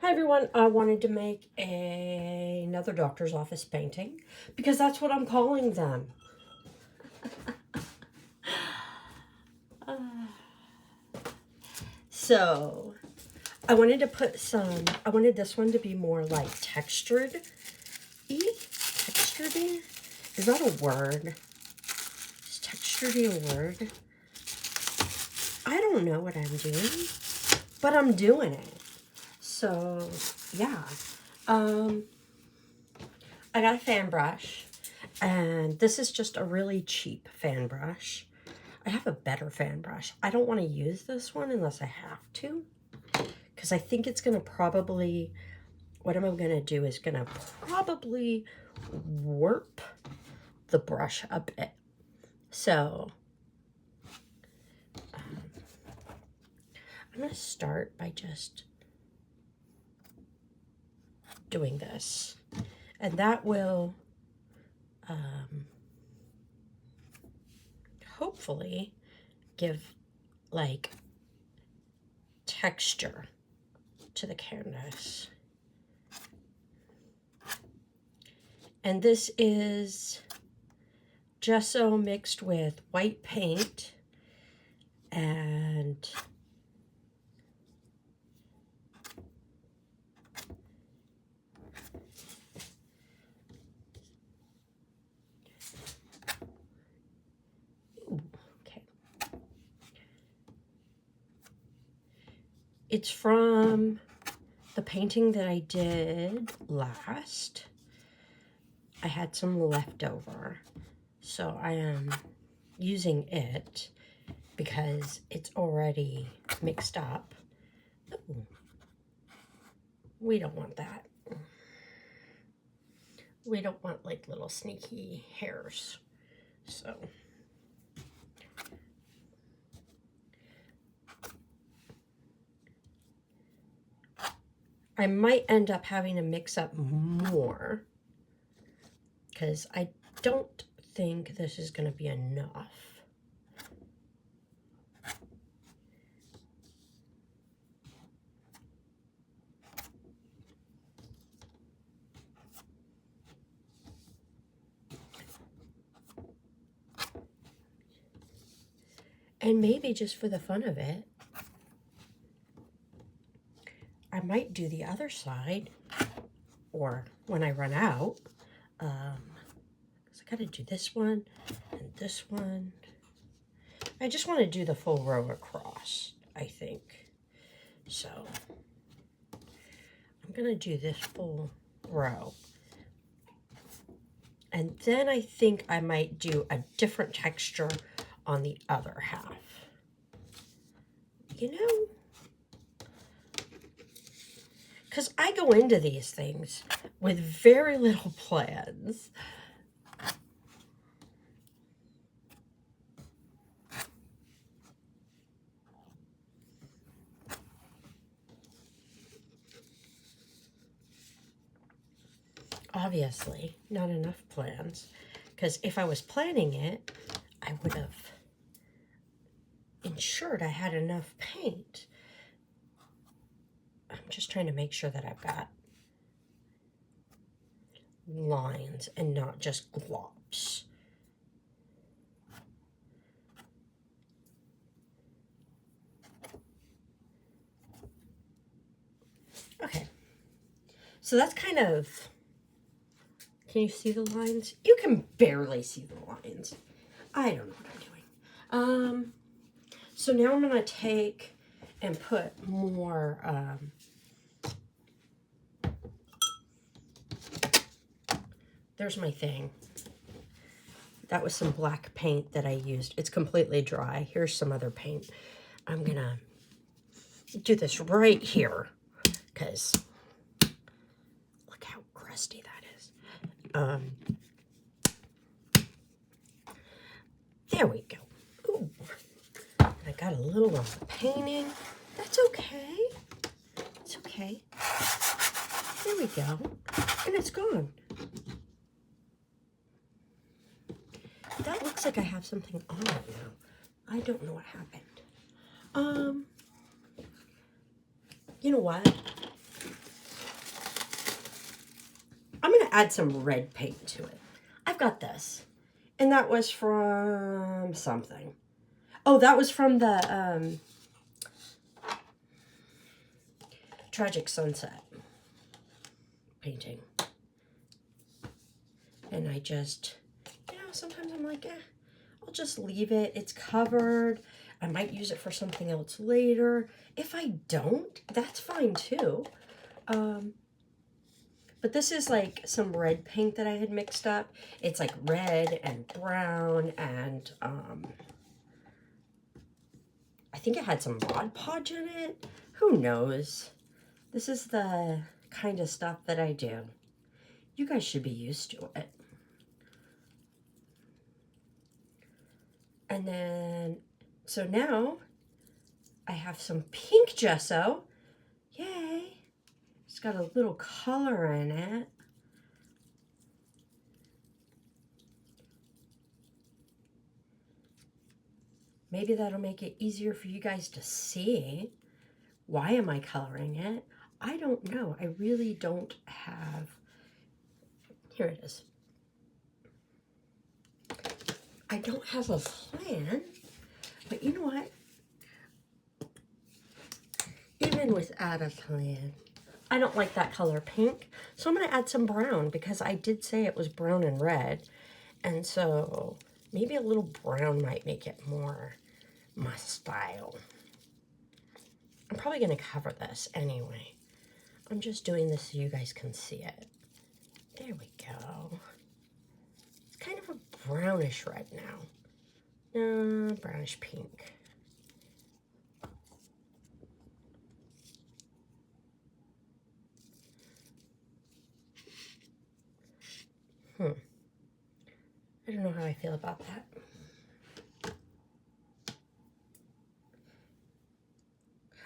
Hi everyone, I wanted to make another doctor's office painting because that's what I'm calling them. So, I wanted to put I wanted this one to be more like textured-y. Textured-y? Is that a word? Is textured-y a word? I don't know what I'm doing, but I'm doing it. So, yeah. I got a fan brush, and this is just a really cheap fan brush. I have a better fan brush. I don't want to use this one unless I have to, because I think it's going to probably, what I'm going to do is going to probably warp the brush a bit. So, I'm going to start by just doing this. And that will hopefully give like texture to the canvas. And this is gesso mixed with white paint and okay. It's from the painting that I did last. I had some leftover, so I am using it because it's already mixed up. Ooh, we don't want that. We don't want like little sneaky hairs. So I might end up having to mix up more because I don't think this is going to be enough. And maybe just for the fun of it, I might do the other side, or when I run out, because I got to do this one and this one. I just want to do the full row across, I think. So I'm going to do this full row. And then I think I might do a different texture on the other half. You know, because I go into these things with very little plans. Obviously, not enough plans, because if I was planning it, I would have ensured I had enough paint. I'm just trying to make sure that I've got lines and not just globs. Okay, so that's kind of, can you see the lines? You can barely see the lines. I don't know what I'm doing. So now I'm going to take and put more there's my thing. That was some black paint that I used. It's completely dry. Here's some other paint. I'm going to do this right here because look how crusty that is. There we go. Ooh. I got a little of the painting. That's okay. It's okay. There we go. And it's gone. That looks like I have something on it now. I don't know what happened. You know what? add some red paint to it. I've got this. And that was from something. Oh, that was from the Tragic Sunset painting. And I just, sometimes I'm like, I'll just leave it. It's covered. I might use it for something else later. If I don't, that's fine too. But this is like some red paint that I had mixed up. It's like red and brown and I think it had some Mod Podge in it. Who knows? This is the kind of stuff that I do. You guys should be used to it. And then, so now I have some pink gesso. Yay. It's got a little color in it. Maybe that'll make it easier for you guys to see. Why am I coloring it? I don't know. I really don't have. Here it is. I don't have a plan, but you know what? Even without a plan, I don't like that color pink, so I'm going to add some brown because I did say it was brown and red, and so maybe a little brown might make it more my style. I'm probably going to cover this anyway. I'm just doing this so you guys can see it. There we go. It's kind of a brownish red now. Brownish pink. I don't know how I feel about that.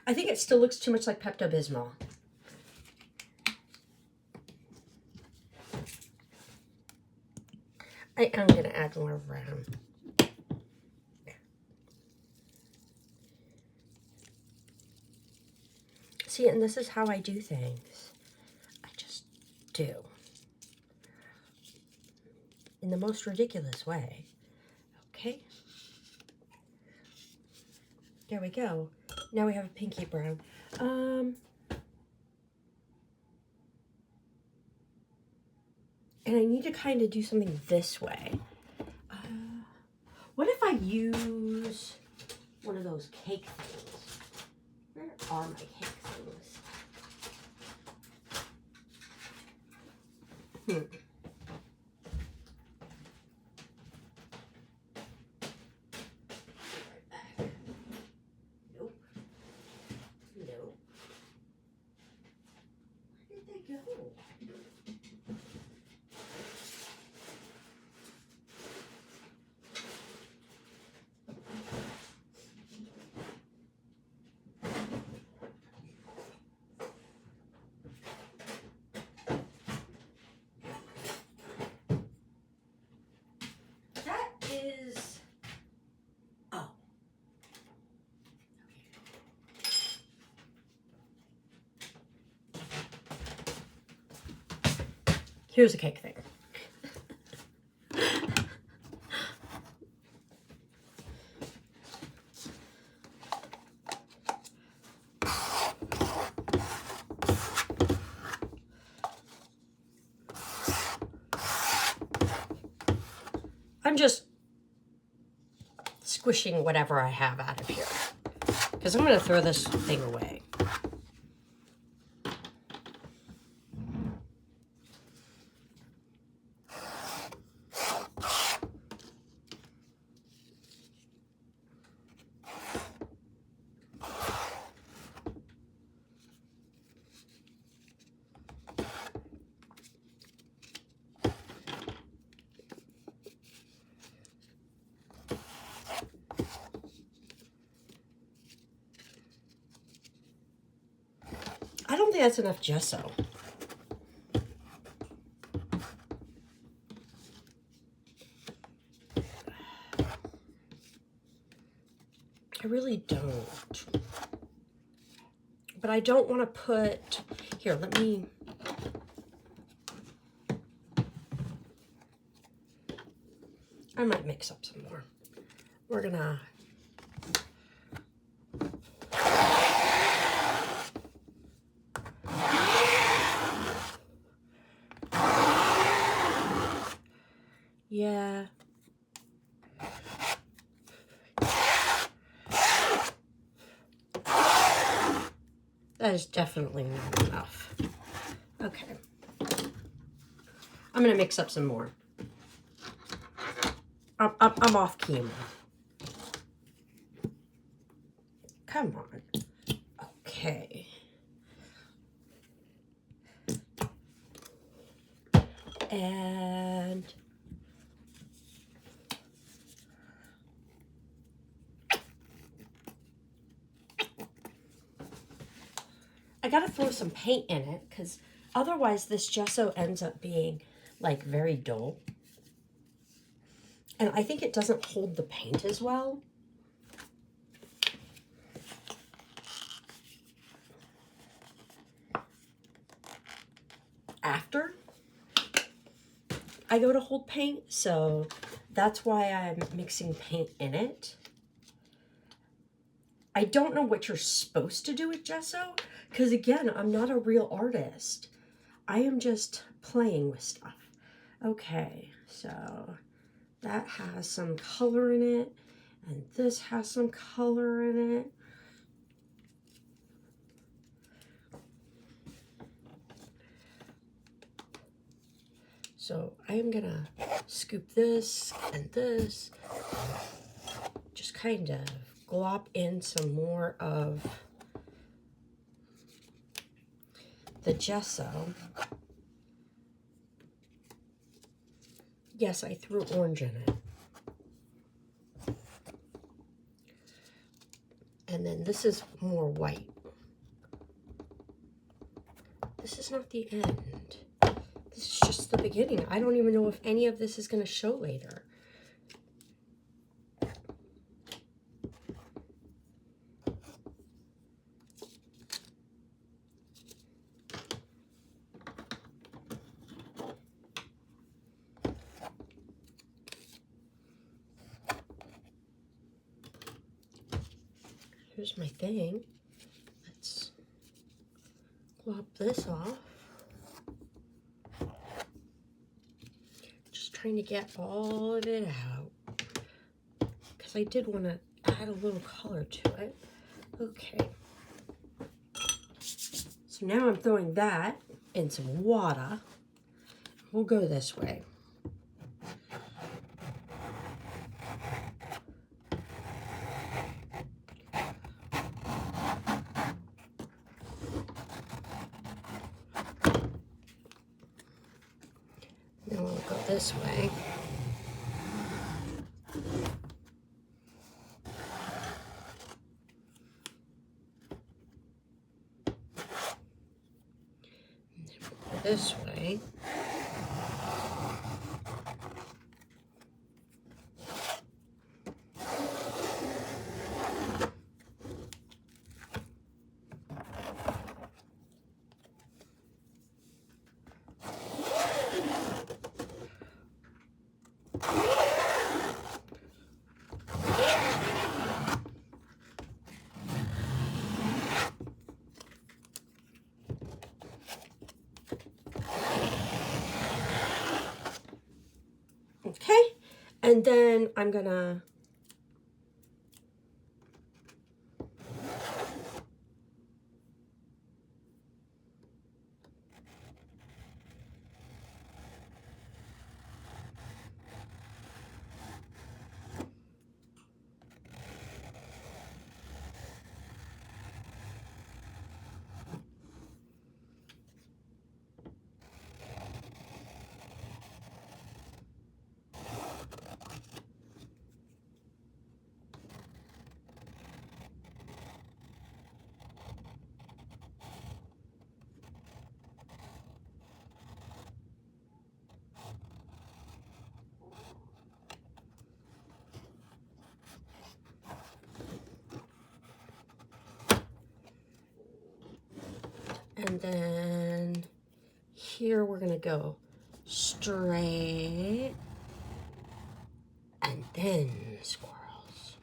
I think it still looks too much like Pepto-Bismol. I am going to add more brown. See, and this is how I do things. I just do. In the most ridiculous way. Okay. There we go. Now we have a pinky brown. And I need to kind of do something this way. What if I use one of those cake things? Where are my cake things? Nope. Nope. Where did they go? Here's a cake thing. I'm just squishing whatever I have out of here because I'm going to throw this thing away. I don't think that's enough gesso. I really don't. But I don't want to put... Here, let me... I might mix up some more. We're gonna yeah. That is definitely not enough. Okay. I'm gonna mix up some more. I'm off camera. Come on. Okay. And I gotta throw some paint in it because otherwise this gesso ends up being like very dull. And I think it doesn't hold the paint as well. After I go to hold paint, so that's why I'm mixing paint in it. I don't know what you're supposed to do with gesso, because again, I'm not a real artist. I am just playing with stuff. Okay, so that has some color in it, and this has some color in it. So I am gonna scoop this and this, just kind of glop in some more of the gesso. Yes, I threw orange in it. And then this is more white. This is not the end. This is just the beginning. I don't even know if any of this is going to show later. Here's my thing. Let's glop this off. Just trying to get all of it out, because I did want to add a little color to it. Okay. So now I'm throwing that in some water. We'll go this way. Then we'll go this way. And then we'll go this way. Okay, and then I'm gonna and then here we're gonna go straight in, squirrels.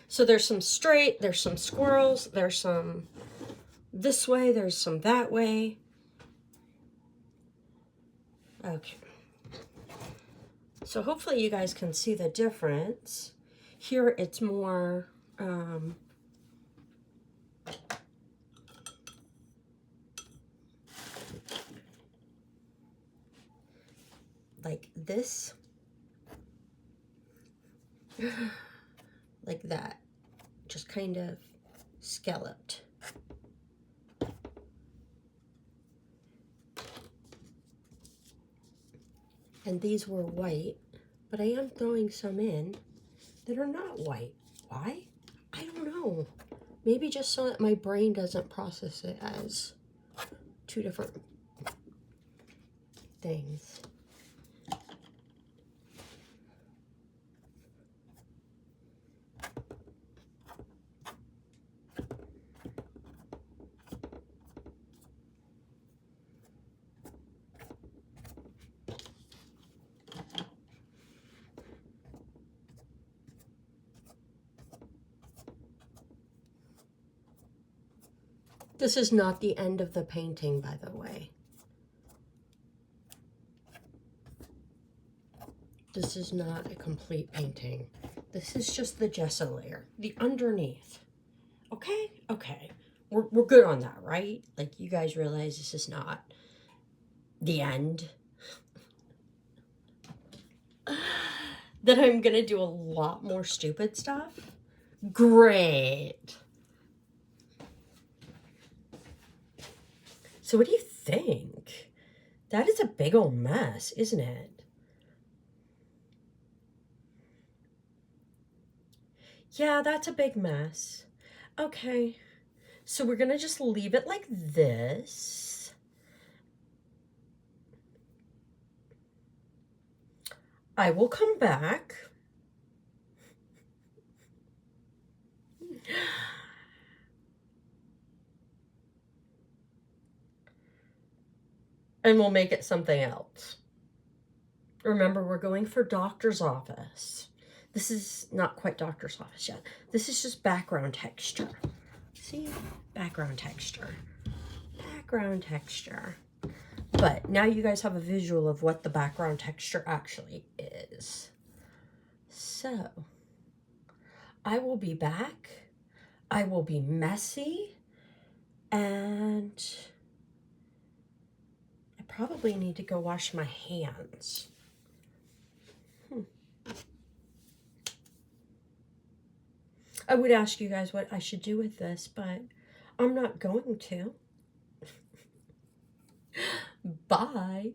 So there's some straight, there's some squirrels, there's some this way, there's some that way. Okay. So hopefully you guys can see the difference. Here it's more like this, like that, just kind of scalloped. And these were white, but I am throwing some in that are not white. Why? I don't know. Maybe just so that my brain doesn't process it as two different things. This is not the end of the painting, by the way. This is not a complete painting. This is just the gesso layer, the underneath. Okay? Okay. We're good on that, right? Like, you guys realize this is not the end. That I'm gonna do a lot more stupid stuff? Great. So what do you think? That is a big old mess, isn't it? Yeah, that's a big mess. Okay. So we're gonna just leave it like this. I will come back. And we'll make it something else. Remember, we're going for doctor's office. This is not quite doctor's office yet. This is just background texture. See? Background texture. Background texture. But now you guys have a visual of what the background texture actually is. So, I will be back. I will be messy. And I probably need to go wash my hands. I would ask you guys what I should do with this, but I'm not going to. Bye.